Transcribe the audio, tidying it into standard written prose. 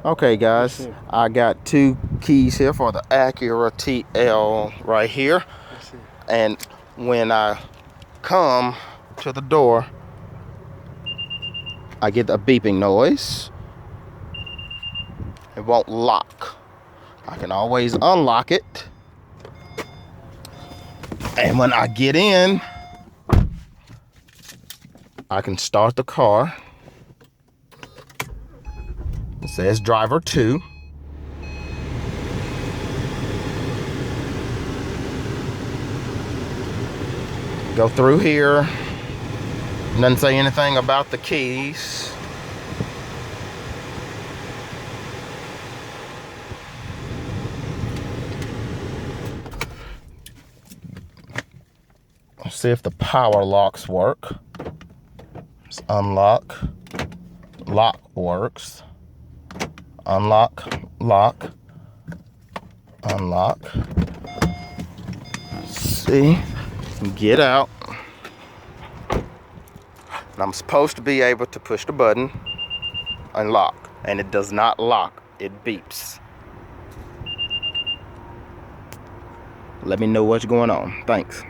Okay, guys, I got two keys here for the Acura TL right here. And when I come to the door, I get a beeping noise. It won't lock. I can always unlock it. And when I get in, I can start the car. It says driver 2. Go through here. Doesn't say anything about the keys. Let's see if the power locks work. Let's unlock. Lock works. Unlock, lock, unlock. See, get out. And I'm supposed to be able to push the button and lock, and it does not lock, it beeps. Let me know what's going on. Thanks.